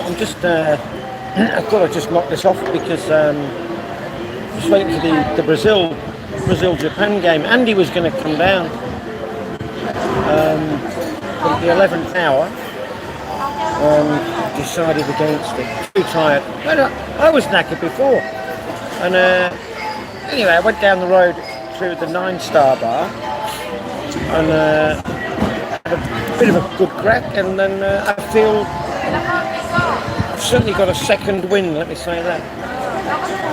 I'm just, I've got to just knock this off because just waiting for the Brazil-Japan game. Andy was going to come down, but at the 11th hour, decided against it. Too tired. I was knackered before, and anyway, I went down the road through the 9-Star Bar and had a bit of a good crack, and then I feel I've certainly got a second win. Let me say that,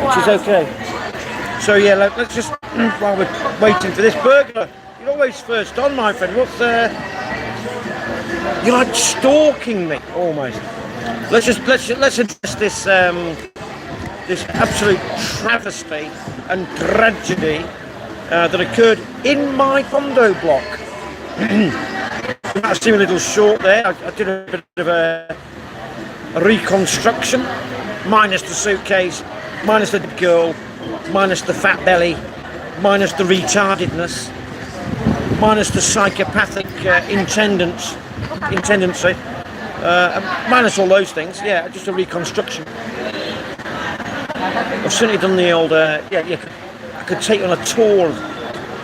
which is okay. So yeah, let's just while we're waiting for this burglar. You're always first on, my friend. What's you're like stalking me almost. Let's address this this absolute travesty and tragedy that occurred in my condo block. You might have seen a little short there. I did a bit of a reconstruction, minus the suitcase, minus the girl, minus the fat belly, minus the retardedness, minus the psychopathic intendency, minus all those things. Yeah, just a reconstruction. I've certainly done the old. I could take you on a tour of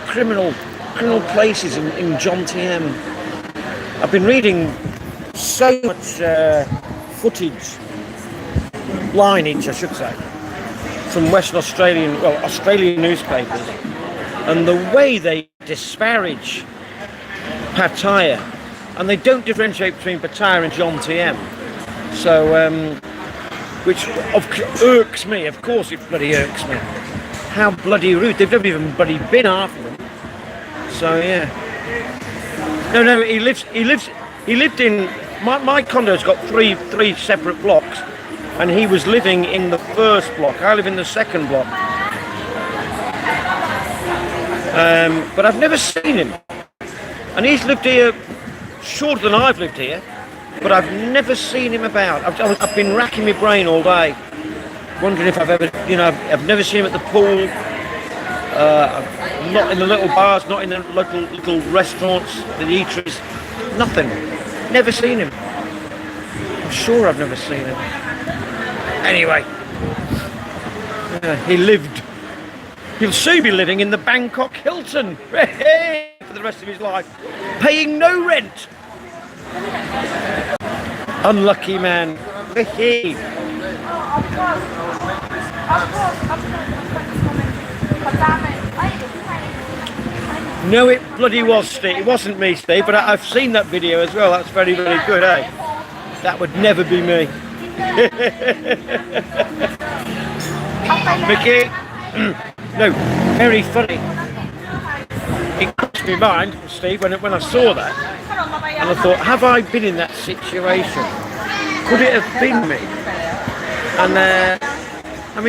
criminal places in John TM. I've been reading so much footage, lineage, I should say, from Australian newspapers, and the way they disparage Pattaya, and they don't differentiate between Pattaya and John TM. So, which irks me. Of course, it bloody irks me. How bloody rude! They've never even bloody been after them. So yeah. No. He lived in my condo's got three separate blocks, and he was living in the first block. I live in the second block. But I've never seen him, and he's lived here shorter than I've lived here. But I've never seen him about. I've been racking my brain all day, wondering if I've ever, I've never seen him at the pool. Not in the little bars, not in the little restaurants, the eateries, nothing. Never seen him. I'm sure I've never seen him. Anyway, he'll soon be living in the Bangkok Hilton for the rest of his life, paying no rent. Unlucky man. No, it bloody was Steve. It wasn't me, Steve, but I've seen that video as well. That's very, very good, eh? That would never be me. Mickey? No, very funny. It crossed my mind, Steve, when I saw that, and I thought, have I been in that situation? Could it have been me? And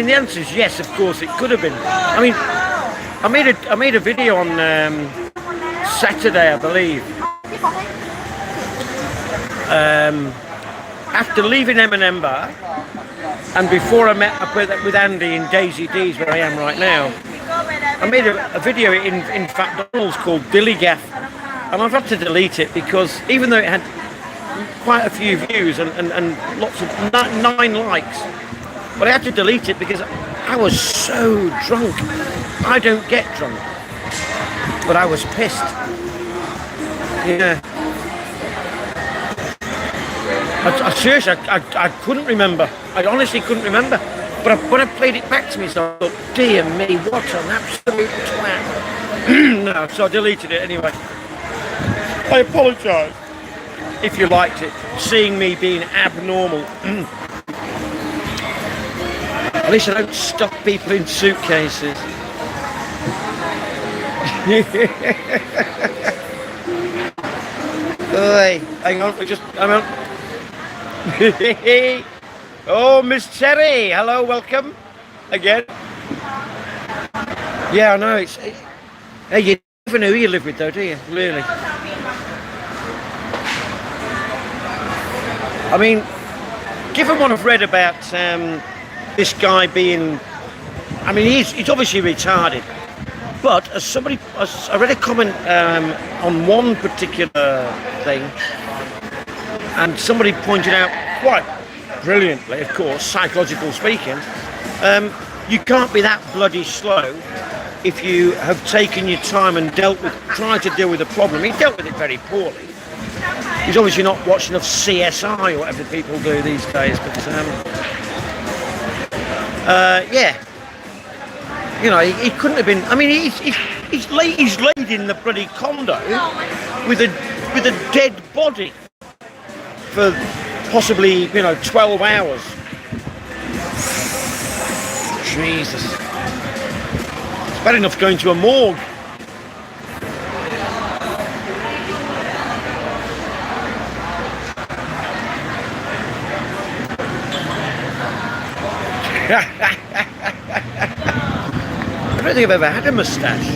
the answer is yes, of course, it could have been. I made a video on Saturday, I believe. After leaving M&M Bar, and before I met up with Andy in Daisy D's, where I am right now, I made a video in McDonald's called Dilly Gaff, and I've had to delete it because even though it had quite a few views and lots of 9 likes, but I had to delete it because I was so drunk. I don't get drunk, but I was pissed. Yeah. I seriously, I couldn't remember. I honestly couldn't remember. But when I played it back to me, so I thought, dear me, what an absolute twat. No, so I deleted it anyway. I apologise if you liked it, seeing me being abnormal. At least I don't stop people in suitcases. Oi, hang on, hang on. Oh, Miss Terry, hello, welcome again. Yeah, I know, hey, you never know who you live with though, do you? Really? I mean, given what I've read about this guy being, I mean, he's obviously retarded, but as I read a comment on one particular thing, and somebody pointed out brilliantly, of course, psychological speaking. You can't be that bloody slow if you have taken your time and tried to deal with the problem. He dealt with it very poorly. He's obviously not watching enough CSI or whatever people do these days, but yeah, you know, he couldn't have been. I mean, he's laid in the bloody condo with a dead body for possibly, you know, 12 hours. Jesus. It's bad enough going to a morgue. I don't think I've ever had a moustache.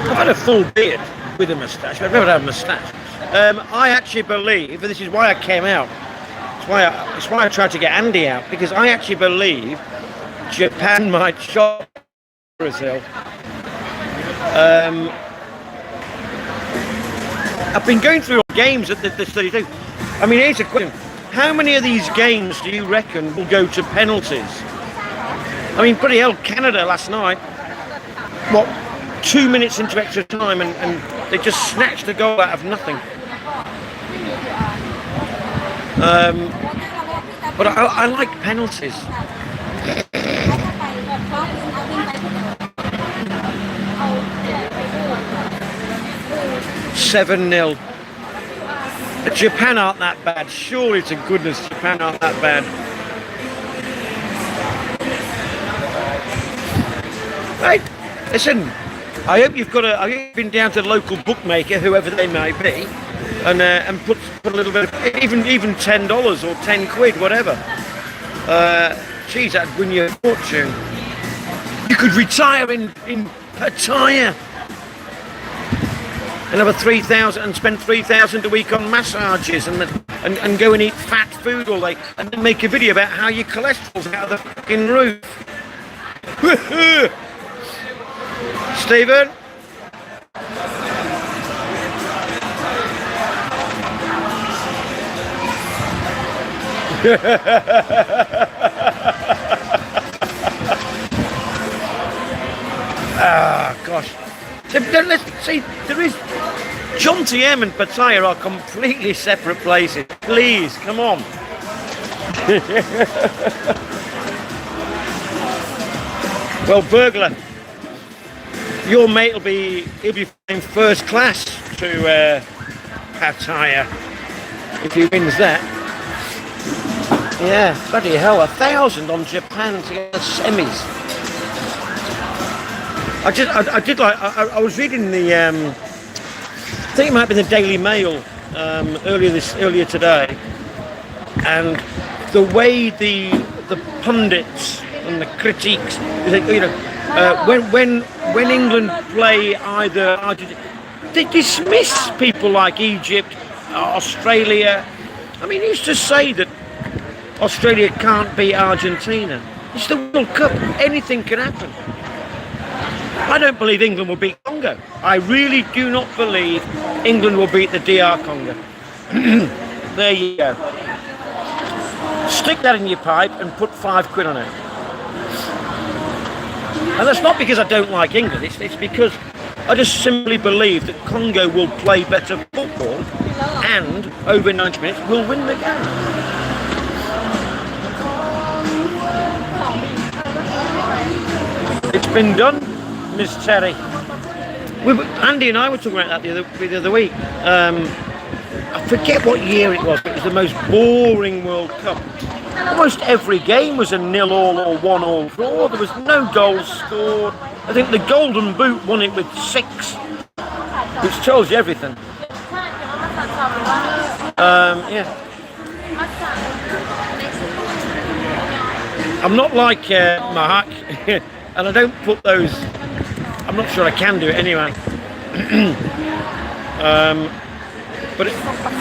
I've had a full beard with a moustache, but I've never had a moustache. I actually believe, and this is why I came out, it's why I tried to get Andy out, because I actually believe Japan might shock Brazil. I've been going through games at the 32. I mean, here's a question. How many of these games do you reckon will go to penalties? I mean, bloody hell, Canada last night, what, 2 minutes into extra time and they just snatched a goal out of nothing. But I like penalties. 7-0. Japan aren't that bad. Surely to goodness, Japan aren't that bad. Right, listen. I hope you've been down to the local bookmaker, whoever they may be, and put a little bit of, even $10 or 10 quid, whatever. Geez, that'd win you a fortune. You could retire in Pattaya. And have a 3,000 and spend 3,000 a week on massages and go and eat fat food all day and then make a video about how your cholesterol's out of the fucking roof. Stephen? Ah, gosh. Let's see, there is... Jomtien and Pattaya are completely separate places. Please, come on. Well, burglar, your mate he'll be flying first class to Pattaya if he wins that. Yeah, bloody hell, 1,000 on Japan to get the semis. I was reading the, I think it might be the Daily Mail earlier today, and the way the pundits and the critiques, you know, when England play either Argentina, they dismiss people like Egypt, Australia. I mean, he used to say that Australia can't beat Argentina. It's the World Cup. Anything can happen. I don't believe England will beat Congo. I really do not believe England will beat the DR Congo. There you go. Stick that in your pipe and put 5 quid on it. And that's not because I don't like England. It's because I just simply believe that Congo will play better football and over 90 minutes will win the game. It's been done, Miss Terry. Andy and I were talking about that the other week. I forget what year it was, but it was the most boring World Cup. Almost every game was a 0-0 or 1-1 draw. There was no goals scored. I think the Golden Boot won it with 6, which tells you everything. Yeah. I'm not like Mahak, and I don't put those. I'm not sure I can do it anyway. But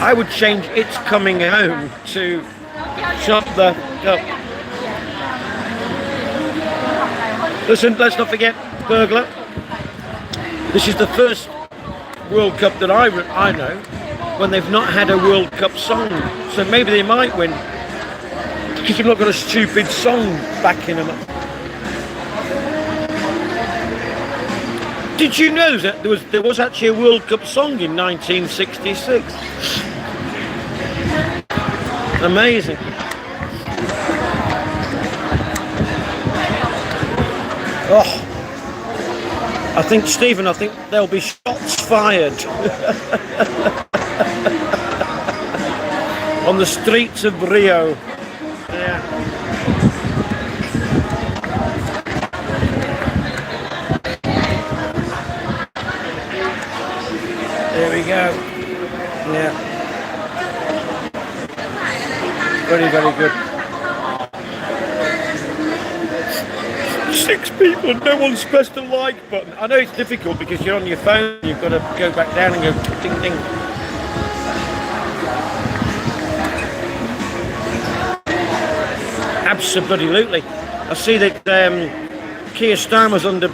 I would change "It's Coming Home" to "Shut the Up." Listen, let's not forget, burglar. This is the first World Cup that I know when they've not had a World Cup song. So maybe they might win because you've not got a stupid song backing them up. Did you know that there was actually a World Cup song in 1966? Amazing. Oh, I think, Stephen, there'll be shots fired on the streets of Rio. Yeah. There we go. Yeah. Very, very good. 6 people and no one's pressed the like button. I know it's difficult because you're on your phone. You've got to go back down and go ding ding. Absolutely. I see that Keir Starmer's under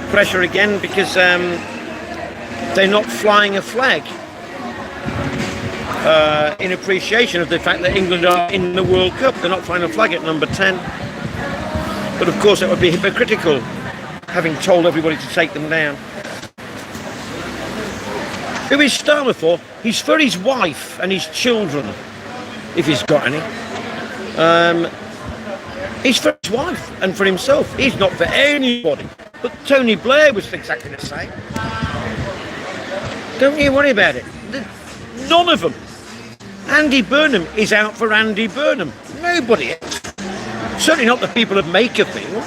pressure again because they're not flying a flag in appreciation of the fact that England are in the World Cup. They're not flying a flag at number 10. But of course it would be hypocritical having told everybody to take them down. Who is Starmer for? He's for his wife and his children, if he's got any. He's for his wife and for himself. He's not for anybody. But Tony Blair was exactly the same. Don't you worry about it. None of them. Andy Burnham is out for Andy Burnham. Nobody else. Certainly not the people of Makerfield.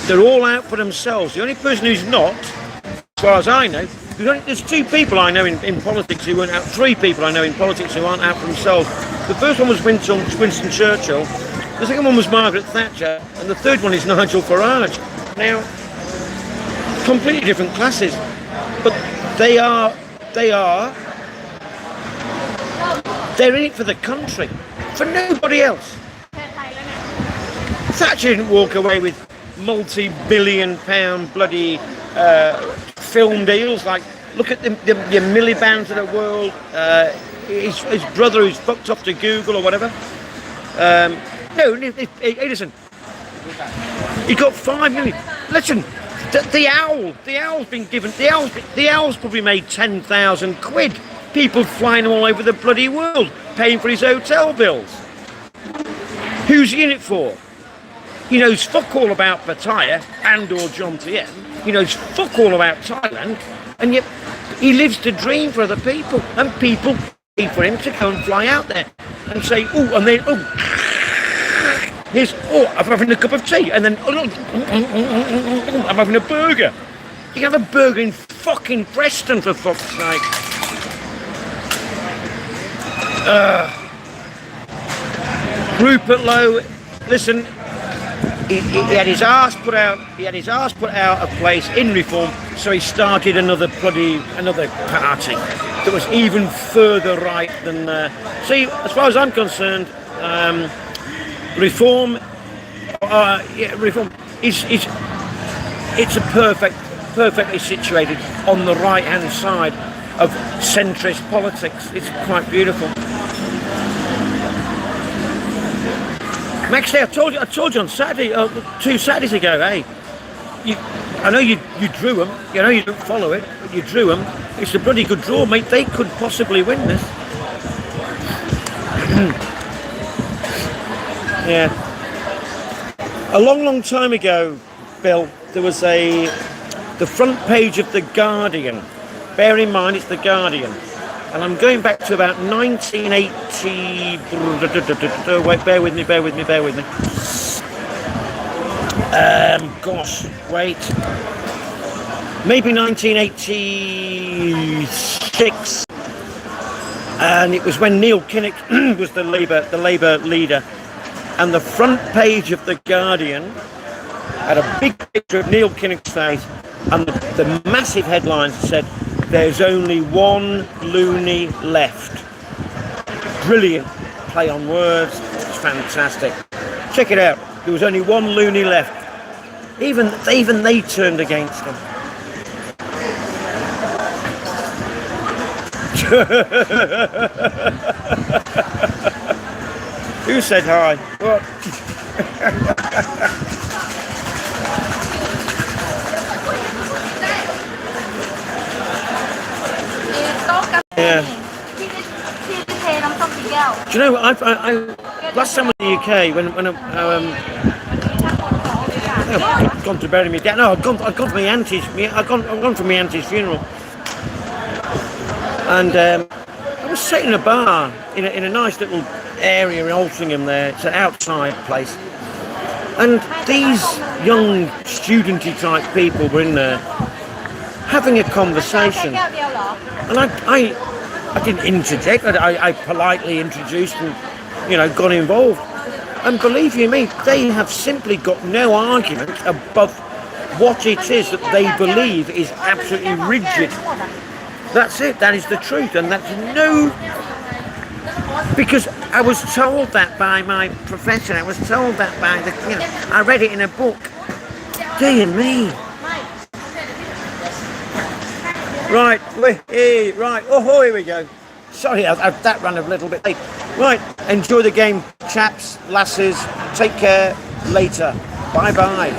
They're all out for themselves. The only person who's not, as far as I know, there's 2 people I know in politics who weren't out, 3 people I know in politics who aren't out for themselves. The first one was Winston Churchill, the second one was Margaret Thatcher, and the third one is Nigel Farage. Now, completely different classes, but they're in it for the country, for nobody else. Thatcher didn't walk away with multi-billion-pound bloody film deals. Like, look at the Miliband's of the world. His brother who's fucked off to Google or whatever. No, hey, listen. He got 5 million. Listen, the owl's been given. The owl's probably made 10,000 quid. People flying him all over the bloody world, paying for his hotel bills. Who's he in it for? He knows fuck all about Pattaya and or Jomtien. He knows fuck all about Thailand, and yet he lives to dream for other people, and people pay for him to go and fly out there and say, oh, and then, oh, here's, oh, I'm having a cup of tea, and then, oh, I'm having a burger. You can have a burger in fucking Preston, for fuck's sake. Rupert Lowe, listen. He had his arse put out. He had his arse put out of place in Reform, so he started another party that was even further right than. See, as far as I'm concerned, Reform is it's a perfectly situated on the right hand side of centrist politics. It's quite beautiful. Max, I told you on Saturday, 2 Saturdays ago, hey, I know you drew them, you know you don't follow it, but you drew them. It's a bloody good draw, mate. They could possibly win this. Yeah. A long time ago, Bill, there was the front page of The Guardian. Bear in mind, it's The Guardian. And I'm going back to about 1980. Wait, bear with me. Gosh, wait. Maybe 1986. And it was when Neil Kinnock was the Labour leader. And the front page of The Guardian had a big picture of Neil Kinnock's face, and the massive headlines said, "There's only one loony left." Brilliant play on words. It's fantastic. Check it out. There was only one loony left. Even they turned against him. Who said hi? What? Yeah. Do you know what? I last time I was in the UK I've gone to bury me dad. No, I've gone for my auntie's. I've gone for my auntie's funeral, and I was sitting in a bar in a nice little area in Altrincham. There, it's an outside place, and these young studenty type people were in there having a conversation, and I didn't interject. I politely introduced and got involved. And believe you me, they have simply got no argument above what it is that they believe is absolutely rigid. That's it. That is the truth, and that's no. Because I was told that by my professor. I was told that by the. I read it in a book. Dear me. Right, right. Oh, here we go. Sorry, that ran a little bit late. Right, enjoy the game, chaps, lasses. Take care. Later. Bye-bye.